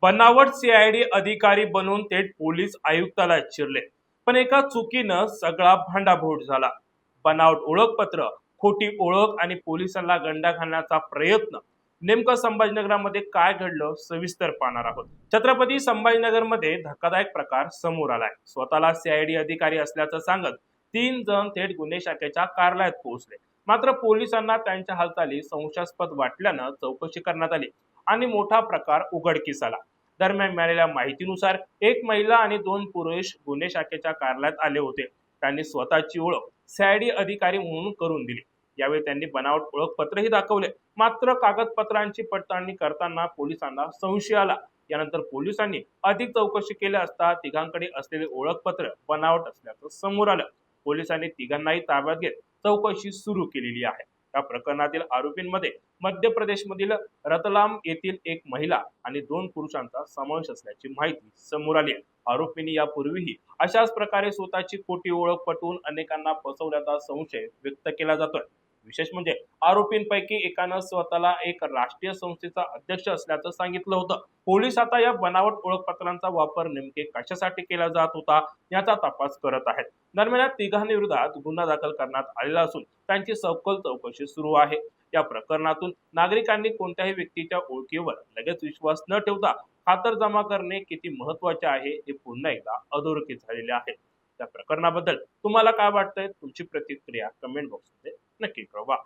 बनावट सीआयडी अधिकारी बनून थेट पोलीस आयुक्तालयात शिरले. पण एका चुकीनं सगळा भांडाफोड झाला. बनावट ओळखपत्र, खोटी ओळख आणि पोलिसांना गंडा घालण्याचा प्रयत्न. नेमकं संभाजीनगरमध्ये काय घडलं सविस्तर पाहणार आहोत. छत्रपती संभाजीनगरमध्ये धक्कादायक प्रकार समोर आलाय. स्वतःला सीआयडी अधिकारी असल्याचं सांगत 3 जण थेट गुन्हे शाखेच्या कार्यालयात पोहोचले. मात्र पोलिसांना त्यांच्या हालचाली संशयास्पद वाटल्यानं चौकशी करण्यात आली आणि मोठा प्रकार उघडकीस आला. दरम्यान मिळालेल्या माहितीनुसार एक महिला आणि 2 पुरुष गुन्हे शाखेच्या कार्यालयात आले होते. त्यांनी स्वतःची ओळख सीआयडी अधिकारी म्हणून करून दिली. यावेळी त्यांनी बनावट ओळखपत्रही दाखवले. मात्र कागदपत्रांची पडताळणी करताना पोलिसांना संशय आला. यानंतर पोलिसांनी अधिक चौकशी केली असता तिघांकडे असलेले ओळखपत्र बनावट असल्याचं समोर आलं. पोलिसांनी तिघांनाही ताब्यात घेत चौकशी सुरू केलेली आहे. या प्रकरणातील आरोपींमध्ये मध्य प्रदेशमधील रतलाम येथील एक महिला आणि 2 पुरुषांचा समावेश असल्याची माहिती समोर आली आहे. आरोपींनी यापूर्वीही अशाच प्रकारे स्वतःची खोटी ओळख पटवून अनेकांना फसवल्याचा संशय व्यक्त केला जातोय. विशेष म्हणजे आरोपींपैकी एकानं स्वतःला एक राष्ट्रीय संस्थेचा अध्यक्ष असल्याचं सांगितलं होतं. पोलीस आता या बनावट ओळखपत्रांचा वापर नेमके कशासाठी केला जात होता याचा तपास करत आहेत. दरम्यान या तिघांविरोधात गुन्हा दाखल करण्यात आलेला असून त्यांची सखोल चौकशी सुरू आहे. या प्रकरणातून नागरिकांनी कोणत्याही व्यक्तीच्या ओळखीवर लगेच विश्वास न ठेवता खातरजमा करणे किती महत्त्वाचे आहे हे पुन्हा एकदा अधोरेखित झालेले आहे. त्या प्रकरणाबद्दल तुम्हाला काय वाटतंय? तुमची प्रतिक्रिया कमेंट बॉक्समध्ये नक्की कळवा.